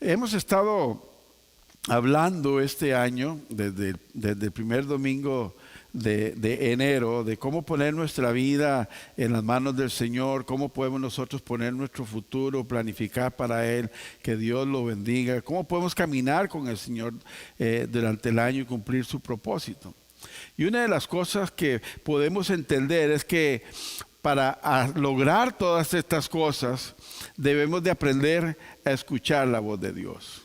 Hemos estado hablando este año, desde el primer domingo de enero, de cómo poner nuestra vida en las manos del Señor, cómo podemos nosotros poner nuestro futuro, planificar para Él, que Dios lo bendiga, cómo podemos caminar con el Señor durante el año y cumplir su propósito. Y una de las cosas que podemos entender es que para lograr todas estas cosas debemos de aprender a escuchar la voz de Dios.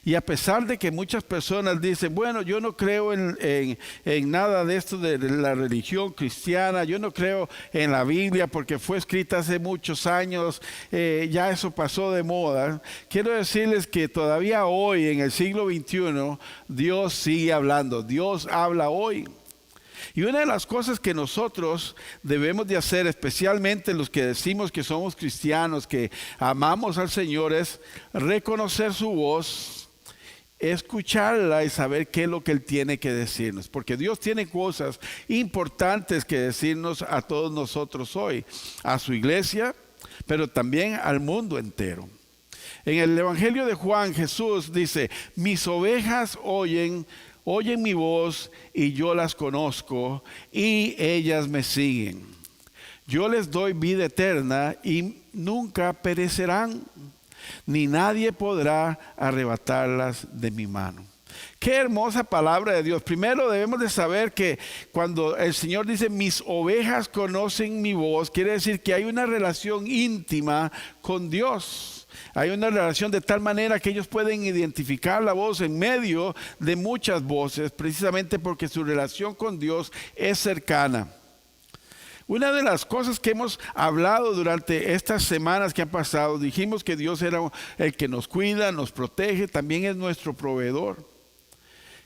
Y a pesar de que muchas personas dicen, bueno, yo no creo en nada de esto de la religión cristiana, yo no creo en la Biblia porque fue escrita hace muchos años, ya eso pasó de moda. Quiero decirles que todavía hoy, en el siglo XXI, Dios sigue hablando, Dios habla hoy. Y una de las cosas que nosotros debemos de hacer, especialmente los que decimos que somos cristianos, que amamos al Señor, es reconocer su voz, escucharla y saber qué es lo que Él tiene que decirnos. Porque Dios tiene cosas importantes que decirnos a todos nosotros hoy, a su iglesia, pero también al mundo entero. En el Evangelio de Juan, Jesús dice, mis ovejas oyen mi voz y yo las conozco y ellas me siguen. Yo les doy vida eterna y nunca perecerán, ni nadie podrá arrebatarlas de mi mano. Qué hermosa palabra de Dios. Primero debemos de saber que cuando el Señor dice mis ovejas conocen mi voz, quiere decir que hay una relación íntima con Dios. Hay una relación de tal manera que ellos pueden identificar la voz en medio de muchas voces, precisamente porque su relación con Dios es cercana. Una de las cosas que hemos hablado durante estas semanas que han pasado, dijimos que Dios era el que nos cuida, nos protege, también es nuestro proveedor.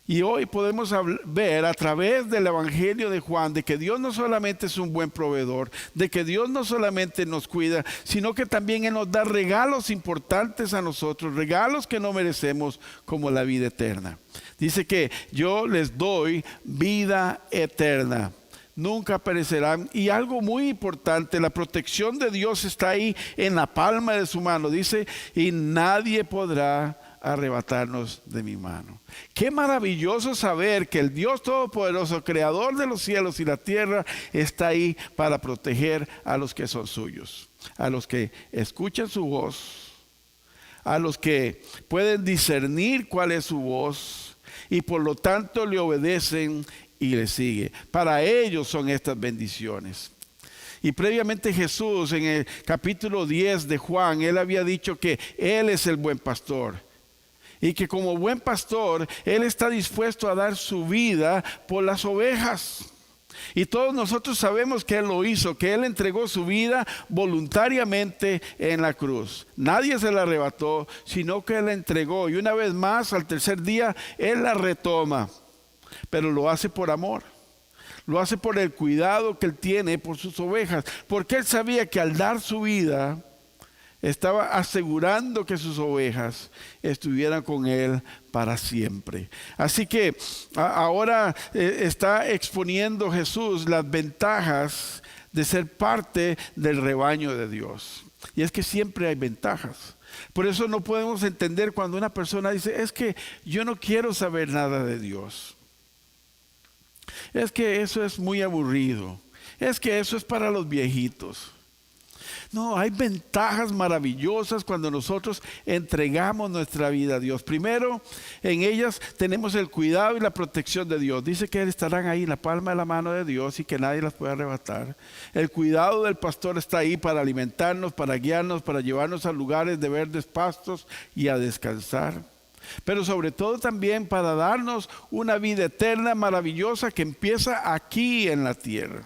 Y hoy podemos ver a través del Evangelio de Juan de que Dios no solamente es un buen proveedor, de que Dios no solamente nos cuida, sino que también Él nos da regalos importantes a nosotros, regalos que no merecemos como la vida eterna. Dice que yo les doy vida eterna. Nunca perecerán. Y algo muy importante, la protección de Dios está ahí en la palma de su mano. Dice, y nadie podrá arrebatarnos de mi mano. Qué maravilloso saber que el Dios Todopoderoso, creador de los cielos y la tierra, está ahí para proteger a los que son suyos, a los que escuchan su voz, a los que pueden discernir cuál es su voz y por lo tanto le obedecen y le siguen. Para ellos son estas bendiciones. Y previamente Jesús en el capítulo 10 de Juan, Él había dicho que Él es el buen pastor. Y que como buen pastor, Él está dispuesto a dar su vida por las ovejas. Y todos nosotros sabemos que Él lo hizo, que Él entregó su vida voluntariamente en la cruz. Nadie se la arrebató, sino que Él la entregó. Y una vez más, al tercer día, Él la retoma. Pero lo hace por amor. Lo hace por el cuidado que Él tiene por sus ovejas. Porque Él sabía que al dar su vida, estaba asegurando que sus ovejas estuvieran con Él para siempre. Así que ahora está exponiendo Jesús las ventajas de ser parte del rebaño de Dios. Y es que siempre hay ventajas. Por eso no podemos entender cuando una persona dice, es que yo no quiero saber nada de Dios. Es que eso es muy aburrido. Es que eso es para los viejitos. No, hay ventajas maravillosas cuando nosotros entregamos nuestra vida a Dios. Primero, en ellas tenemos el cuidado y la protección de Dios. Dice que estarán ahí en la palma de la mano de Dios y que nadie las puede arrebatar. El cuidado del pastor está ahí para alimentarnos, para guiarnos, para llevarnos a lugares de verdes pastos y a descansar. Pero sobre todo también para darnos una vida eterna maravillosa que empieza aquí en la tierra.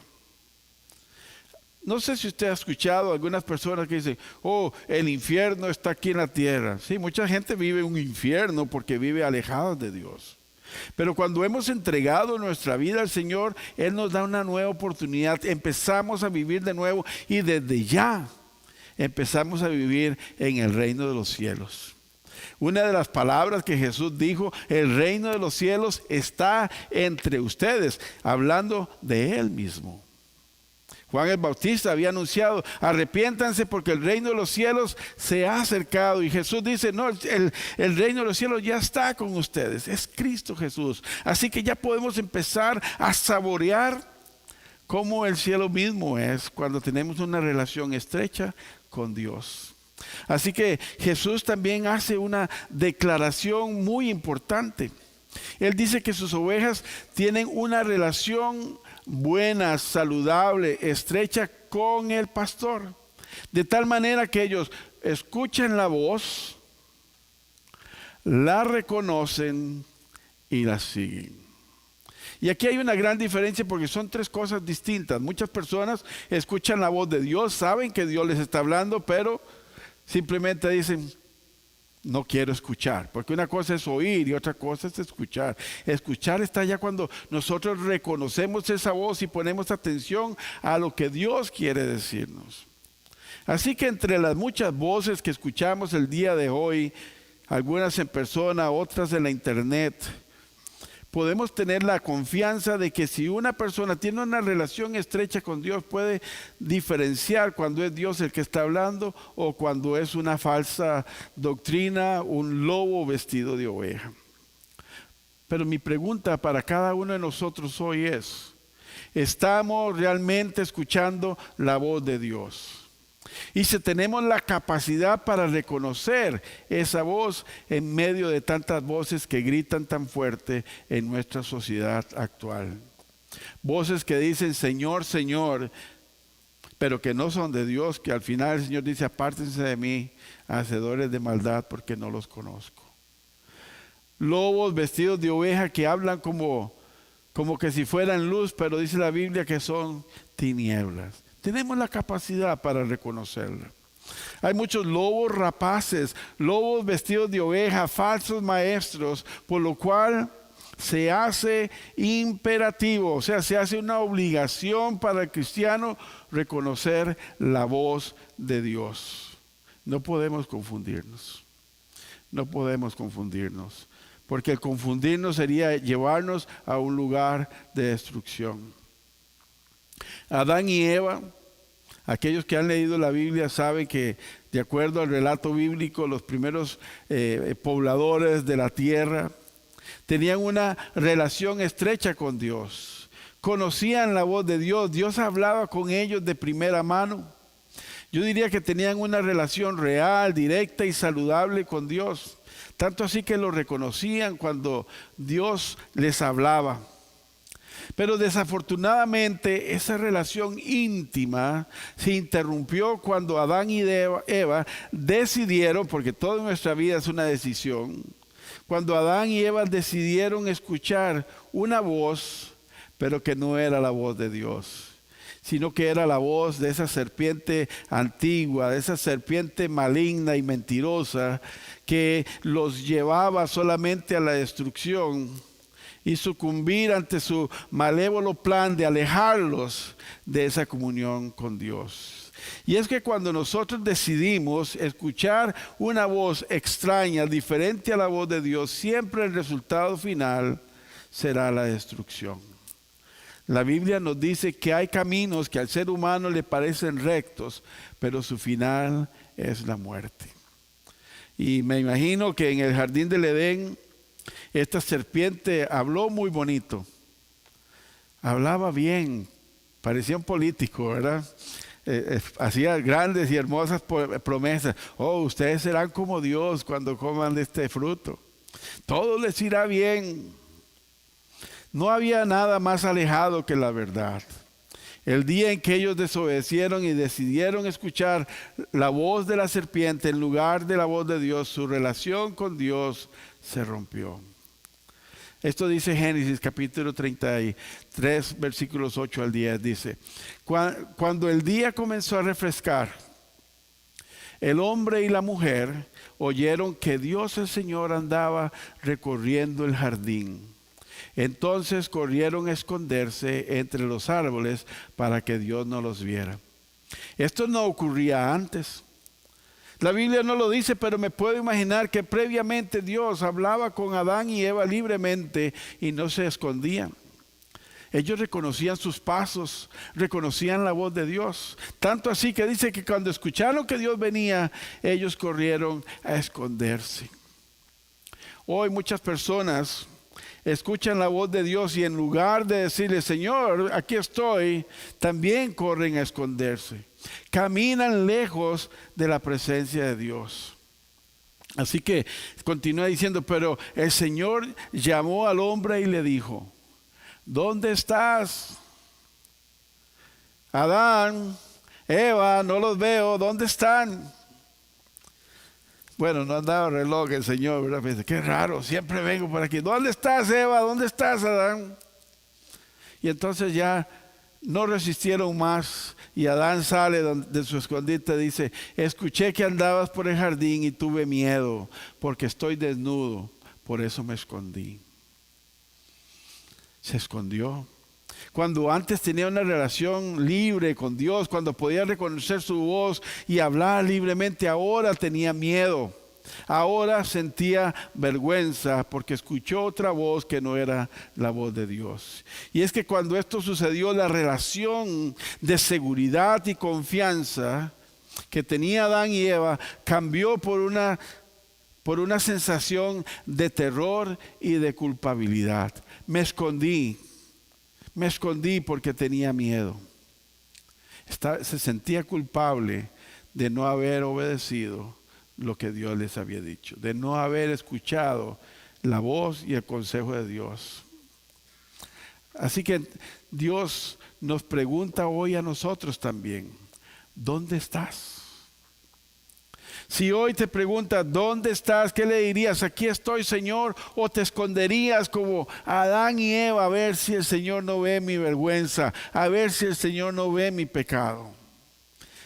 No sé si usted ha escuchado a algunas personas que dicen, oh, el infierno está aquí en la tierra. Sí, mucha gente vive un infierno porque vive alejada de Dios. Pero cuando hemos entregado nuestra vida al Señor, Él nos da una nueva oportunidad. Empezamos a vivir de nuevo y desde ya empezamos a vivir en el reino de los cielos. Una de las palabras que Jesús dijo, el reino de los cielos está entre ustedes, hablando de Él mismo. Juan el Bautista había anunciado: arrepiéntanse porque el reino de los cielos se ha acercado. Y Jesús dice: no, el reino de los cielos ya está con ustedes, es Cristo Jesús. Así que ya podemos empezar a saborear cómo el cielo mismo es cuando tenemos una relación estrecha con Dios. Así que Jesús también hace una declaración muy importante. Él dice que sus ovejas tienen una relación buena, saludable, estrecha con el pastor, de tal manera que ellos escuchan la voz, la reconocen y la siguen. Y aquí hay una gran diferencia porque son tres cosas distintas. Muchas personas escuchan la voz de Dios, saben que Dios les está hablando, pero simplemente dicen: no quiero escuchar, porque una cosa es oír y otra cosa es escuchar. Escuchar está ya cuando nosotros reconocemos esa voz y ponemos atención a lo que Dios quiere decirnos. Así que entre las muchas voces que escuchamos el día de hoy, algunas en persona, otras en la internet, podemos tener la confianza de que si una persona tiene una relación estrecha con Dios, puede diferenciar cuando es Dios el que está hablando o cuando es una falsa doctrina, un lobo vestido de oveja. Pero mi pregunta para cada uno de nosotros hoy es: ¿estamos realmente escuchando la voz de Dios? Y si tenemos la capacidad para reconocer esa voz en medio de tantas voces que gritan tan fuerte en nuestra sociedad actual. Voces que dicen: Señor, Señor, pero que no son de Dios, que al final el Señor dice: apártense de mí, hacedores de maldad, porque no los conozco. Lobos vestidos de oveja que hablan como que si fueran luz, pero dice la Biblia que son tinieblas. Tenemos la capacidad para reconocerla. Hay muchos lobos rapaces, lobos vestidos de oveja, falsos maestros, por lo cual se hace imperativo, o sea, se hace una obligación para el cristiano reconocer la voz de Dios. No podemos confundirnos, porque el confundirnos sería llevarnos a un lugar de destrucción. Adán y Eva, aquellos que han leído la Biblia saben que, de acuerdo al relato bíblico, los primeros pobladores de la tierra tenían una relación estrecha con Dios. Conocían la voz de Dios. Dios hablaba con ellos de primera mano. Yo diría que tenían una relación real, directa y saludable con Dios. Tanto así que lo reconocían cuando Dios les hablaba. Pero desafortunadamente esa relación íntima se interrumpió cuando Adán y Eva decidieron, porque toda nuestra vida es una decisión, cuando Adán y Eva decidieron escuchar una voz, pero que no era la voz de Dios, sino que era la voz de esa serpiente antigua, de esa serpiente maligna y mentirosa que los llevaba solamente a la destrucción y sucumbir ante su malévolo plan de alejarlos de esa comunión con Dios. Y es que cuando nosotros decidimos escuchar una voz extraña, diferente a la voz de Dios, siempre el resultado final será la destrucción. La Biblia nos dice que hay caminos que al ser humano le parecen rectos, pero su final es la muerte. Y me imagino que en el jardín del Edén, esta serpiente habló muy bonito, hablaba bien, parecía un político, ¿verdad? Hacía grandes y hermosas promesas. Oh, ustedes serán como Dios cuando coman de este fruto. Todo les irá bien. No había nada más alejado que la verdad. El día en que ellos desobedecieron y decidieron escuchar la voz de la serpiente en lugar de la voz de Dios, su relación con Dios se rompió. Esto dice Génesis capítulo 33, versículos 8 al 10. Dice: cuando el día comenzó a refrescar, el hombre y la mujer oyeron que Dios el Señor andaba recorriendo el jardín. Entonces corrieron a esconderse entre los árboles para que Dios no los viera. Esto no ocurría antes. La Biblia no lo dice, pero me puedo imaginar que previamente Dios hablaba con Adán y Eva libremente y no se escondían. Ellos reconocían sus pasos, reconocían la voz de Dios. Tanto así que dice que cuando escucharon que Dios venía, ellos corrieron a esconderse. Hoy muchas personas escuchan la voz de Dios y en lugar de decirle, Señor, aquí estoy, también corren a esconderse. Caminan lejos de la presencia de Dios. Así que continúa diciendo, pero el Señor llamó al hombre y le dijo, ¿dónde estás? Adán, Eva, no los veo, ¿dónde están? Bueno, no andaba reloj el Señor, ¿verdad? Dice, qué raro, siempre vengo por aquí. ¿Dónde estás, Eva? ¿Dónde estás, Adán? Y entonces ya no resistieron más y Adán sale de su escondite, dice, escuché que andabas por el jardín y tuve miedo porque estoy desnudo, por eso me escondí. Se escondió. Cuando antes tenía una relación libre con Dios, cuando podía reconocer su voz y hablar libremente, ahora tenía miedo. Ahora sentía vergüenza porque escuchó otra voz que no era la voz de Dios. Y es que cuando esto sucedió, la relación de seguridad y confianza que tenía Adán y Eva cambió por una sensación de terror y de culpabilidad. Me escondí porque tenía miedo. Se sentía culpable de no haber obedecido lo que Dios les había dicho, de no haber escuchado la voz y el consejo de Dios. Así que Dios nos pregunta hoy a nosotros también, ¿dónde estás? Si hoy te preguntas, ¿dónde estás? ¿Qué le dirías? Aquí estoy, Señor. ¿O te esconderías como Adán y Eva a ver si el Señor no ve mi vergüenza? A ver si el Señor no ve mi pecado.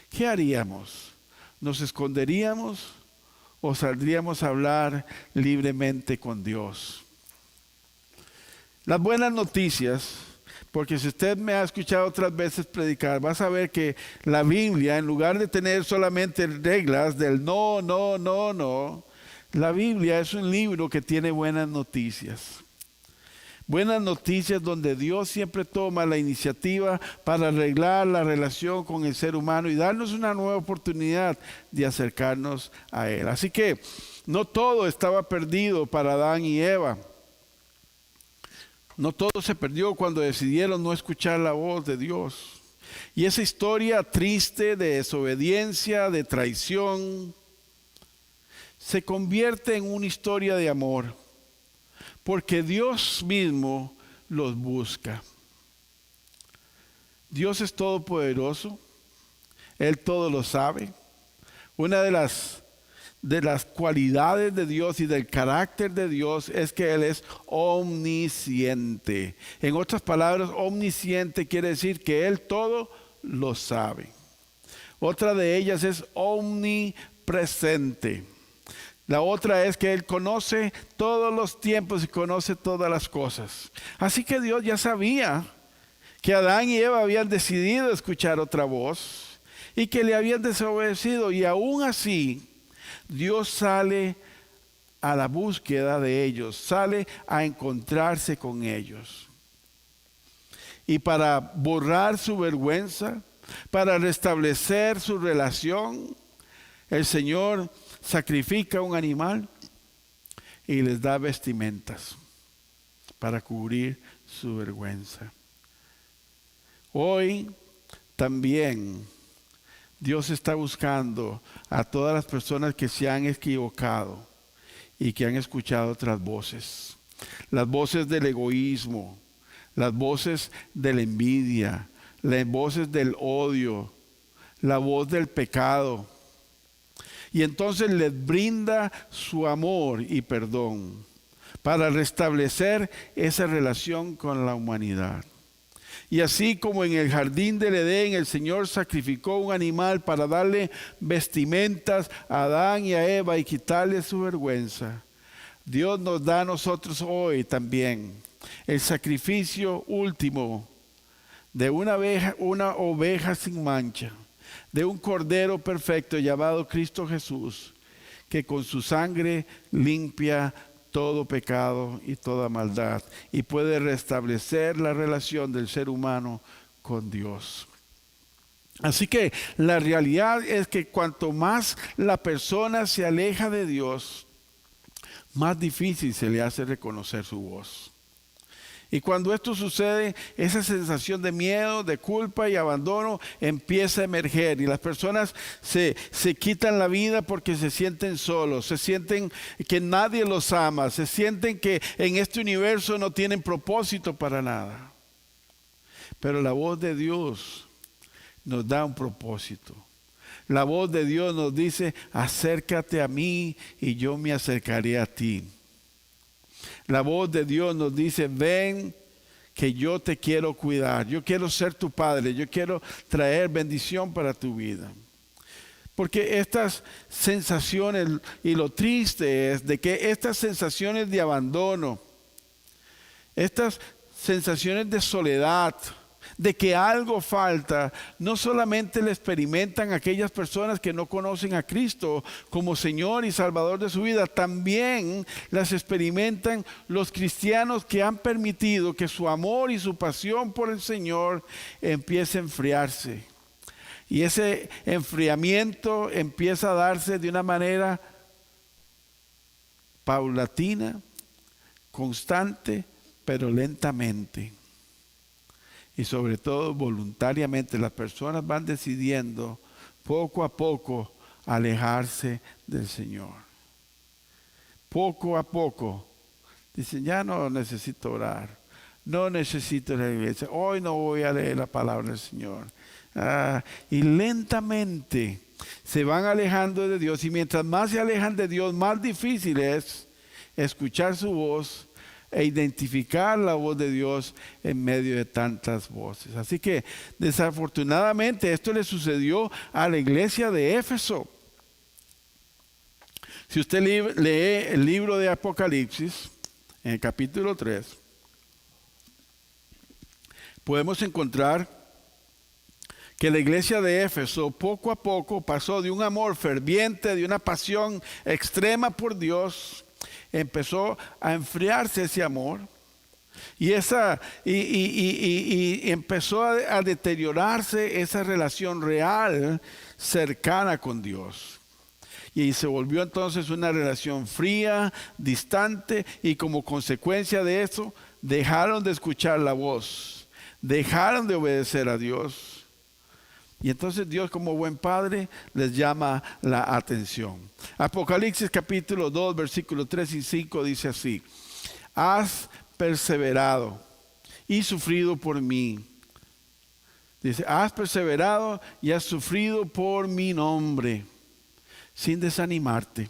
¿Qué haríamos? ¿Nos esconderíamos o saldríamos a hablar libremente con Dios? Las buenas noticias, porque si usted me ha escuchado otras veces predicar, va a saber que la Biblia, en lugar de tener solamente reglas del no, no, no, no, la Biblia es un libro que tiene buenas noticias. Buenas noticias donde Dios siempre toma la iniciativa para arreglar la relación con el ser humano y darnos una nueva oportunidad de acercarnos a Él. Así que no todo estaba perdido para Adán y Eva. No todo se perdió cuando decidieron no escuchar la voz de Dios. Y esa historia triste de desobediencia, de traición, se convierte en una historia de amor. Porque Dios mismo los busca. Dios es todopoderoso. Él todo lo sabe. Una de las cualidades de Dios y del carácter de Dios es que Él es omnisciente. En otras palabras, omnisciente quiere decir que Él todo lo sabe. Otra de ellas es omnipresente. La otra es que Él conoce todos los tiempos y conoce todas las cosas. Así que Dios ya sabía que Adán y Eva habían decidido escuchar otra voz y que le habían desobedecido. Y aún así, Dios sale a la búsqueda de ellos, sale a encontrarse con ellos. Y para borrar su vergüenza, para restablecer su relación, el Señor sacrifica un animal y les da vestimentas para cubrir su vergüenza. Hoy también Dios está buscando a todas las personas que se han equivocado y que han escuchado otras voces. Las voces del egoísmo, las voces de la envidia, las voces del odio, la voz del pecado. Y entonces les brinda su amor y perdón para restablecer esa relación con la humanidad. Y así como en el jardín del Edén el Señor sacrificó un animal para darle vestimentas a Adán y a Eva y quitarle su vergüenza, Dios nos da a nosotros hoy también el sacrificio último de una oveja sin mancha, de un cordero perfecto llamado Cristo Jesús, que con su sangre limpia todo pecado y toda maldad y puede restablecer la relación del ser humano con Dios. Así que la realidad es que cuanto más la persona se aleja de Dios, más difícil se le hace reconocer su voz. Y cuando esto sucede, esa sensación de miedo, de culpa y abandono empieza a emerger. Y las personas se quitan la vida porque se sienten solos, se sienten que nadie los ama, se sienten que en este universo no tienen propósito para nada. Pero la voz de Dios nos da un propósito. La voz de Dios nos dice: acércate a mí y yo me acercaré a ti. La voz de Dios nos dice: ven, que yo te quiero cuidar, yo quiero ser tu padre, yo quiero traer bendición para tu vida. Porque estas sensaciones, y lo triste es de que estas sensaciones de abandono, estas sensaciones de soledad, de que algo falta, no solamente le experimentan aquellas personas que no conocen a Cristo como Señor y Salvador de su vida, también las experimentan los cristianos que han permitido que su amor y su pasión por el Señor empiece a enfriarse. Y ese enfriamiento empieza a darse de una manera paulatina, constante, pero lentamente. Y sobre todo voluntariamente las personas van decidiendo poco a poco alejarse del Señor. Poco a poco dicen: ya no necesito orar, no necesito ir a la iglesia, hoy no voy a leer la palabra del Señor. Y lentamente se van alejando de Dios, y mientras más se alejan de Dios, más difícil es escuchar su voz e identificar la voz de Dios en medio de tantas voces. Así que desafortunadamente esto le sucedió a la iglesia de Éfeso. Si usted lee el libro de Apocalipsis, en el capítulo 3, podemos encontrar que la iglesia de Éfeso poco a poco pasó de un amor ferviente, de una pasión extrema por Dios, empezó a enfriarse ese amor y empezó a deteriorarse esa relación real, cercana con Dios. Y se volvió entonces una relación fría, distante, y como consecuencia de eso, dejaron de escuchar la voz, dejaron de obedecer a Dios. Y entonces Dios, como buen padre, les llama la atención. Apocalipsis capítulo 2, versículos 3 y 5 dice así: has perseverado y sufrido por mí. Dice: has perseverado y has sufrido por mi nombre, sin desanimarte.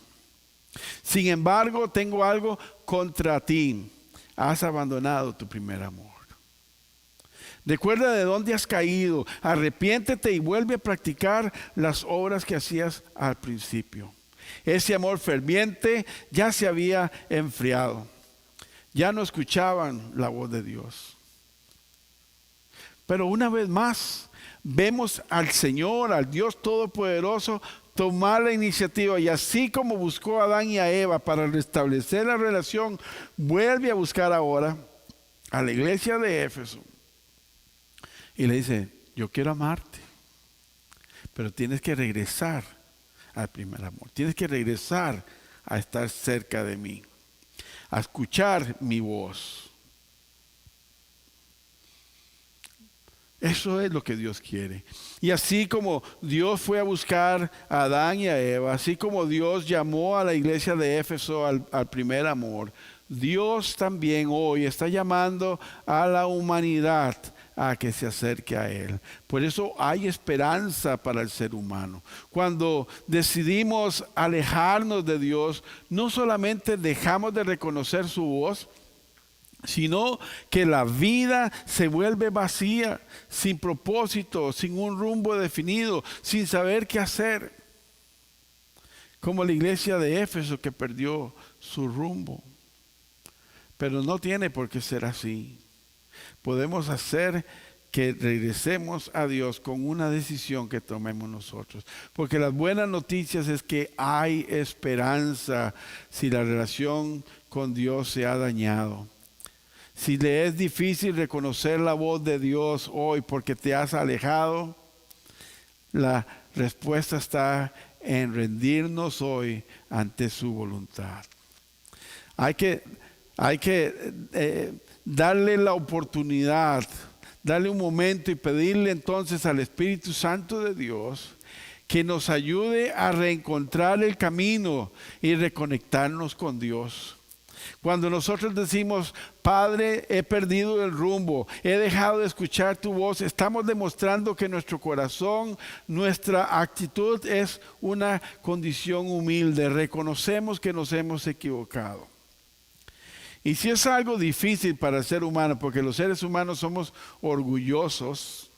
Sin embargo, tengo algo contra ti: has abandonado tu primer amor. Recuerda de dónde has caído, arrepiéntete y vuelve a practicar las obras que hacías al principio. Ese amor ferviente ya se había enfriado. Ya no escuchaban la voz de Dios. Pero una vez más, vemos al Señor, al Dios Todopoderoso, tomar la iniciativa, y así como buscó a Adán y a Eva para restablecer la relación, vuelve a buscar ahora a la iglesia de Éfeso. Y le dice: yo quiero amarte, pero tienes que regresar al primer amor. Tienes que regresar a estar cerca de mí, a escuchar mi voz. Eso es lo que Dios quiere. Y así como Dios fue a buscar a Adán y a Eva, así como Dios llamó a la iglesia de Éfeso al primer amor, Dios también hoy está llamando a la humanidad a que se acerque a Él. Por eso hay esperanza para el ser humano. Cuando decidimos alejarnos de Dios, no solamente dejamos de reconocer su voz, sino que la vida se vuelve vacía, sin propósito, sin un rumbo definido, sin saber qué hacer. Como la iglesia de Éfeso, que perdió su rumbo. Pero no tiene por qué ser así. Podemos hacer que regresemos a Dios con una decisión que tomemos nosotros. Porque las buenas noticias es que hay esperanza si la relación con Dios se ha dañado. Si le es difícil reconocer la voz de Dios hoy porque te has alejado, la respuesta está en rendirnos hoy ante su voluntad. Hay que darle la oportunidad, darle un momento y pedirle entonces al Espíritu Santo de Dios que nos ayude a reencontrar el camino y reconectarnos con Dios. Cuando nosotros decimos, Padre, he perdido el rumbo, he dejado de escuchar tu voz, estamos demostrando que nuestro corazón, nuestra actitud es una condición humilde. Reconocemos que nos hemos equivocado. Y si es algo difícil para el ser humano, porque los seres humanos somos orgullosos,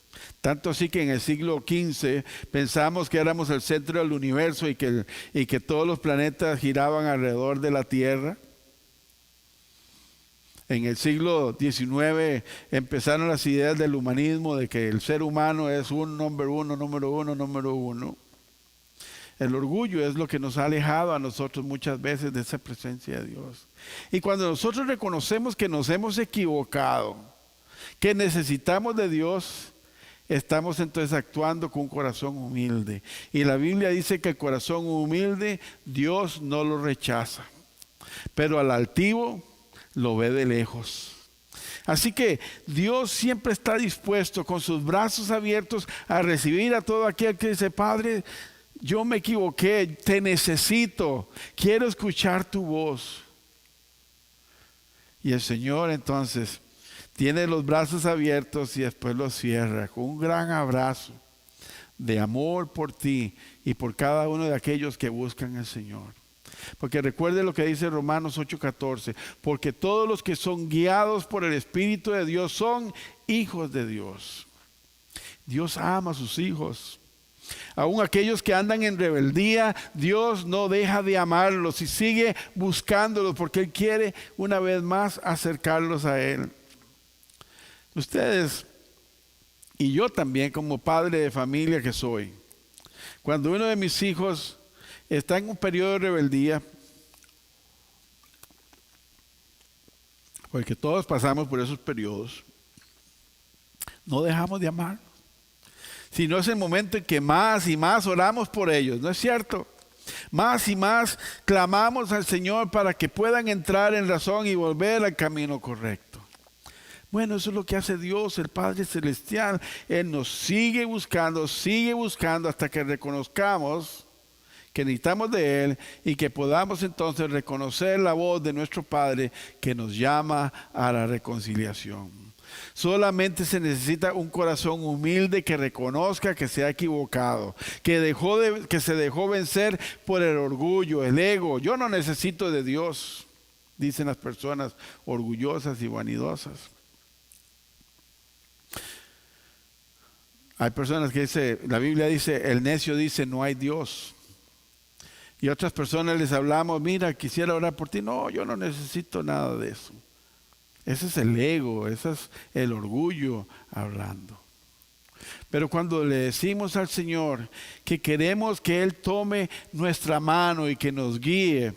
tanto así que en el siglo XV pensamos que éramos el centro del universo y que todos los planetas giraban alrededor de la Tierra. En el siglo XIX empezaron las ideas del humanismo de que el ser humano es un número uno. El orgullo es lo que nos ha alejado a nosotros muchas veces de esa presencia de Dios. Y cuando nosotros reconocemos que nos hemos equivocado, que necesitamos de Dios, estamos entonces actuando con un corazón humilde. Y la Biblia dice que el corazón humilde Dios no lo rechaza, pero al altivo lo ve de lejos. Así que Dios siempre está dispuesto con sus brazos abiertos a recibir a todo aquel que dice, Padre, yo me equivoqué, te necesito, quiero escuchar tu voz. Y el Señor entonces tiene los brazos abiertos y después los cierra con un gran abrazo de amor por ti y por cada uno de aquellos que buscan al Señor. Porque recuerde lo que dice Romanos 8:14, porque todos los que son guiados por el Espíritu de Dios son hijos de Dios. Dios ama a sus hijos. Aún aquellos que andan en rebeldía, Dios no deja de amarlos y sigue buscándolos porque Él quiere una vez más acercarlos a Él. Ustedes y yo también como padre de familia que soy, cuando uno de mis hijos está en un periodo de rebeldía, porque todos pasamos por esos periodos, no dejamos de amar. Si no es el momento en que más y más oramos por ellos, ¿no es cierto? Más y más clamamos al Señor para que puedan entrar en razón y volver al camino correcto. Bueno, eso es lo que hace Dios, el Padre Celestial. Él nos sigue buscando hasta que reconozcamos que necesitamos de Él y que podamos entonces reconocer la voz de nuestro Padre que nos llama a la reconciliación. Solamente se necesita un corazón humilde que reconozca que se ha equivocado, que se dejó vencer por el orgullo, el ego. Yo no necesito de Dios, dicen las personas orgullosas y vanidosas. Hay personas que dicen, la Biblia dice, el necio dice no hay Dios. Y a otras personas les hablamos, mira, quisiera orar por ti. No, yo no necesito nada de eso. Ese es el ego, ese es el orgullo hablando. Pero cuando le decimos al Señor que queremos que Él tome nuestra mano y que nos guíe,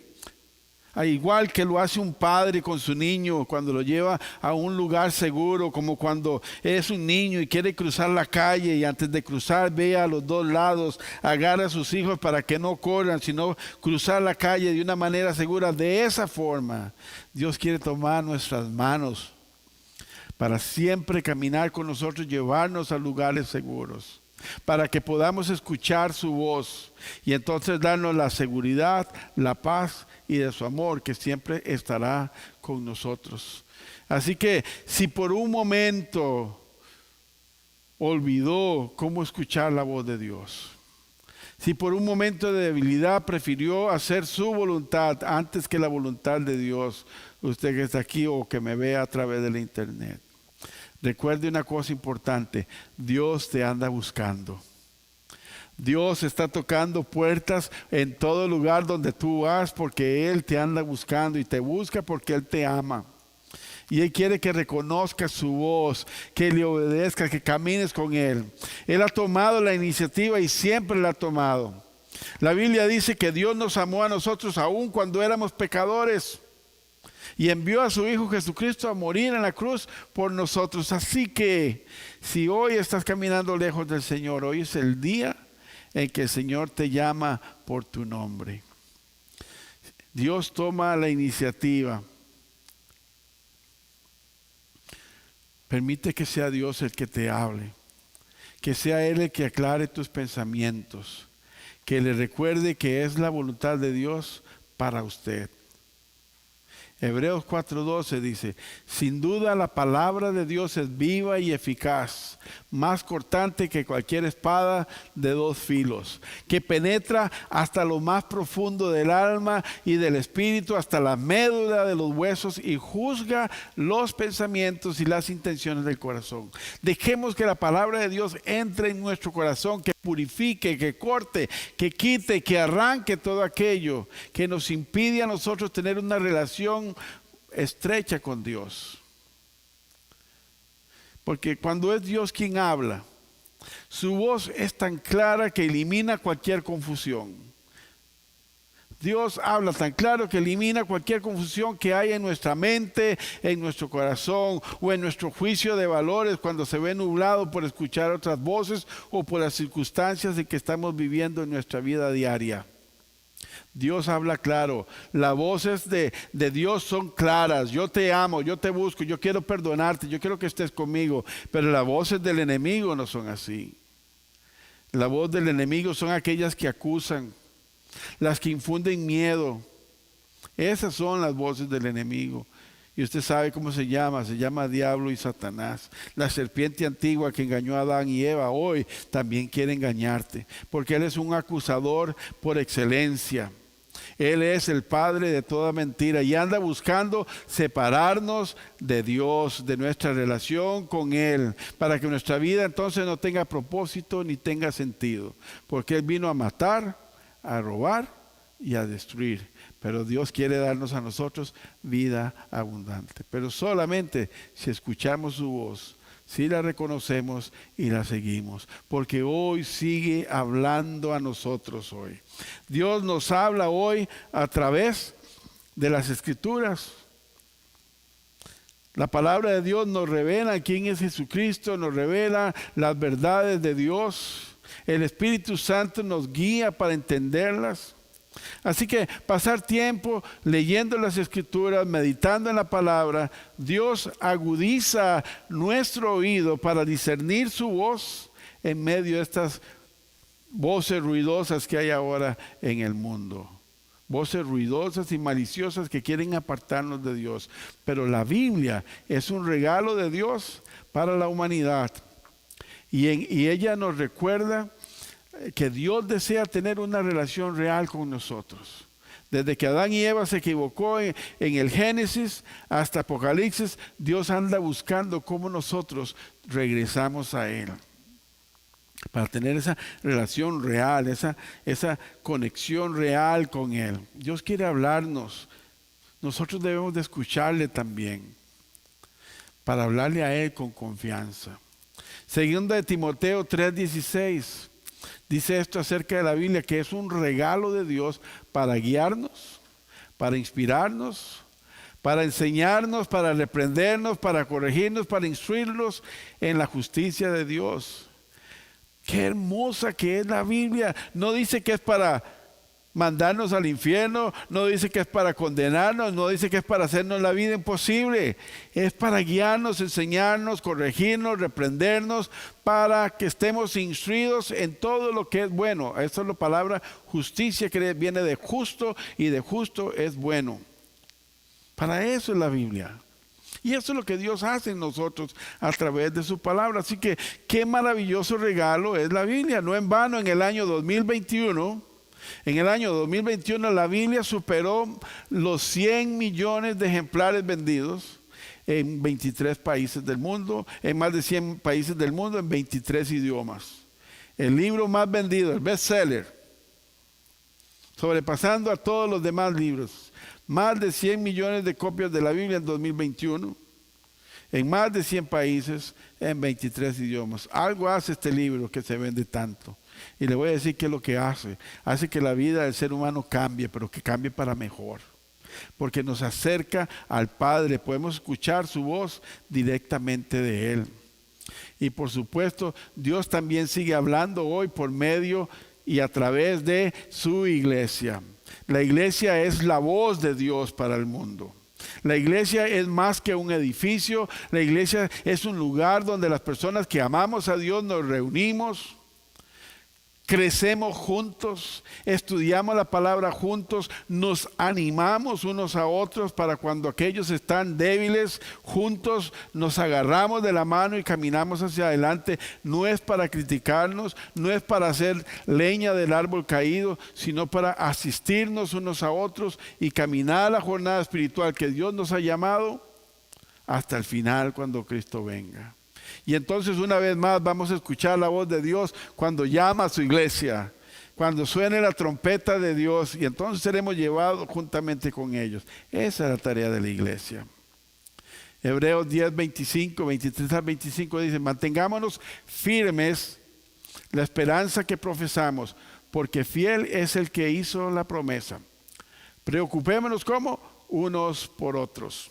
al igual que lo hace un padre con su niño cuando lo lleva a un lugar seguro, como cuando es un niño y quiere cruzar la calle y antes de cruzar ve a los dos lados, agarra a sus hijos para que no corran, sino cruzar la calle de una manera segura. De esa forma, Dios quiere tomar nuestras manos para siempre caminar con nosotros, llevarnos a lugares seguros, para que podamos escuchar su voz y entonces darnos la seguridad, la paz y de su amor que siempre estará con nosotros. Así que si por un momento olvidó cómo escuchar la voz de Dios, si por un momento de debilidad prefirió hacer su voluntad antes que la voluntad de Dios, usted que está aquí o que me vea a través de la internet, recuerde una cosa importante: Dios te anda buscando. Dios está tocando puertas en todo lugar donde tú vas porque Él te anda buscando y te busca porque Él te ama. Y Él quiere que reconozcas su voz, que le obedezcas, que camines con Él. Él ha tomado la iniciativa y siempre la ha tomado. La Biblia dice que Dios nos amó a nosotros aún cuando éramos pecadores y envió a su Hijo Jesucristo a morir en la cruz por nosotros. Así que si hoy estás caminando lejos del Señor, hoy es el día en que el Señor te llama por tu nombre. Dios toma la iniciativa. Permite que sea Dios el que te hable, que sea Él el que aclare tus pensamientos, que le recuerde que es la voluntad de Dios para usted. Hebreos 4:12 dice, sin duda la palabra de Dios es viva y eficaz, más cortante que cualquier espada de dos filos, que penetra hasta lo más profundo del alma y del espíritu, hasta la médula de los huesos y juzga los pensamientos y las intenciones del corazón. Dejemos que la palabra de Dios entre en nuestro corazón, que purifique, que corte, que quite, que arranque todo aquello que nos impide a nosotros tener una relación estrecha con Dios. Porque cuando es Dios quien habla, su voz es tan clara que elimina cualquier confusión. Dios habla tan claro que elimina cualquier confusión que hay en nuestra mente, en nuestro corazón o en nuestro juicio de valores cuando se ve nublado por escuchar otras voces o por las circunstancias en que estamos viviendo en nuestra vida diaria. Dios habla claro, las voces de Dios son claras. Yo te amo, yo te busco, yo quiero perdonarte, yo quiero que estés conmigo. Pero las voces del enemigo no son así. La voz del enemigo son aquellas que acusan, las que infunden miedo. Esas son las voces del enemigo. Y usted sabe cómo se llama diablo y Satanás. La serpiente antigua que engañó a Adán y Eva hoy también quiere engañarte, porque él es un acusador por excelencia. Él es el padre de toda mentira y anda buscando separarnos de Dios, de nuestra relación con Él, para que nuestra vida entonces no tenga propósito ni tenga sentido, porque Él vino a matar, a robar y a destruir. Pero Dios quiere darnos a nosotros vida abundante, pero solamente si escuchamos su voz, si la reconocemos y la seguimos, porque hoy sigue hablando a nosotros hoy. Dios nos habla hoy a través de las Escrituras. La palabra de Dios nos revela quién es Jesucristo, nos revela las verdades de Dios. El Espíritu Santo nos guía para entenderlas. Así que pasar tiempo leyendo las Escrituras, meditando en la palabra, Dios agudiza nuestro oído para discernir su voz en medio de estas voces ruidosas que hay ahora en el mundo. Voces ruidosas y maliciosas que quieren apartarnos de Dios. Pero la Biblia es un regalo de Dios para la humanidad. Y ella nos recuerda que Dios desea tener una relación real con nosotros. Desde que Adán y Eva se equivocó en el Génesis hasta Apocalipsis, Dios anda buscando cómo nosotros regresamos a Él. Para tener esa relación real, esa conexión real con Él. Dios quiere hablarnos. Nosotros debemos de escucharle también, para hablarle a Él con confianza. Segunda de Timoteo 3:16. Dice esto acerca de la Biblia, que es un regalo de Dios para guiarnos, para inspirarnos, para enseñarnos, para reprendernos, para corregirnos, para instruirnos en la justicia de Dios. Qué hermosa que es la Biblia. No dice que es para mandarnos al infierno, no dice que es para condenarnos, no dice que es para hacernos la vida imposible. Es para guiarnos, enseñarnos, corregirnos, reprendernos, para que estemos instruidos en todo lo que es bueno. Esta es la palabra justicia, que viene de justo, y de justo es bueno. Para eso es la Biblia. Y eso es lo que Dios hace en nosotros a través de su palabra. Así que qué maravilloso regalo es la Biblia. No en vano, en el año 2021, la Biblia superó los 100 millones de ejemplares vendidos en 23 países del mundo, en más de 100 países del mundo, en 23 idiomas. El libro más vendido, el bestseller, sobrepasando a todos los demás libros. Más de 100 millones de copias de la Biblia en 2021. en más de 100 países, en 23 idiomas. Algo hace este libro que se vende tanto. Y le voy a decir qué es lo que hace. Hace que la vida del ser humano cambie, pero que cambie para mejor. Porque nos acerca al Padre, podemos escuchar su voz directamente de Él. Y por supuesto, Dios también sigue hablando hoy por medio y a través de su iglesia. La iglesia es la voz de Dios para el mundo. La iglesia es más que un edificio. La iglesia es un lugar donde las personas que amamos a Dios nos reunimos, crecemos juntos, estudiamos la palabra juntos, nos animamos unos a otros para cuando aquellos están débiles, juntos nos agarramos de la mano y caminamos hacia adelante. No es para criticarnos, no es para hacer leña del árbol caído, sino para asistirnos unos a otros y caminar la jornada espiritual que Dios nos ha llamado hasta el final cuando Cristo venga. Y entonces una vez más vamos a escuchar la voz de Dios cuando llama a su iglesia, cuando suene la trompeta de Dios, y entonces seremos llevados juntamente con ellos. Esa es la tarea de la iglesia. Hebreos 10, 25, 23 al 25 dice: mantengámonos firmes la esperanza que profesamos, porque fiel es el que hizo la promesa. Preocupémonos como unos por otros,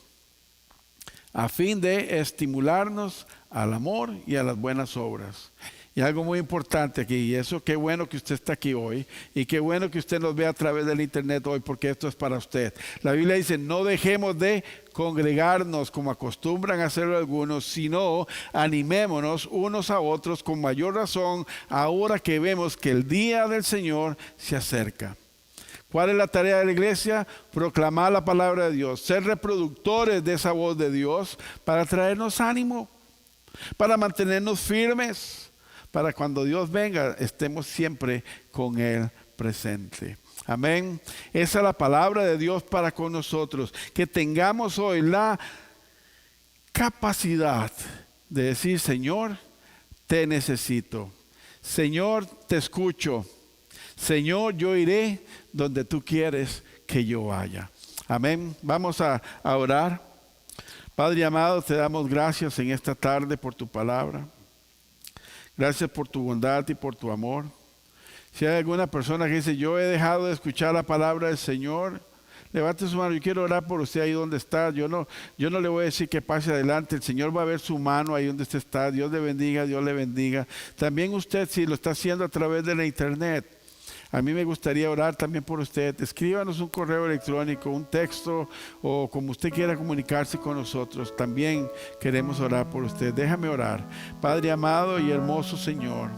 a fin de estimularnos al amor y a las buenas obras. Y algo muy importante aquí, y eso qué bueno que usted está aquí hoy, y qué bueno que usted nos ve a través del internet hoy, porque esto es para usted. La Biblia dice: no dejemos de congregarnos como acostumbran a hacerlo algunos, sino animémonos unos a otros con mayor razón ahora que vemos que el día del Señor se acerca. ¿Cuál es la tarea de la iglesia? Proclamar la palabra de Dios, ser reproductores de esa voz de Dios para traernos ánimo, para mantenernos firmes, para cuando Dios venga estemos siempre con Él presente. Amén. Esa es la palabra de Dios para con nosotros. Que tengamos hoy la capacidad de decir: Señor, te necesito. Señor, te escucho. Señor, yo iré donde tú quieres que yo vaya. Amén. Vamos a orar. Padre amado, te damos gracias en esta tarde por tu palabra. Gracias por tu bondad y por tu amor. Si hay alguna persona que dice: yo he dejado de escuchar la palabra del Señor, levante su mano. Yo quiero orar por usted ahí donde está. Yo no le voy a decir que pase adelante. El Señor va a ver su mano ahí donde usted está. Dios le bendiga, Dios le bendiga. También usted, si lo está haciendo a través de la internet, a mí me gustaría orar también por usted. Escríbanos un correo electrónico, un texto, o como usted quiera comunicarse con nosotros. También queremos orar por usted. Déjame orar. Padre amado y hermoso Señor,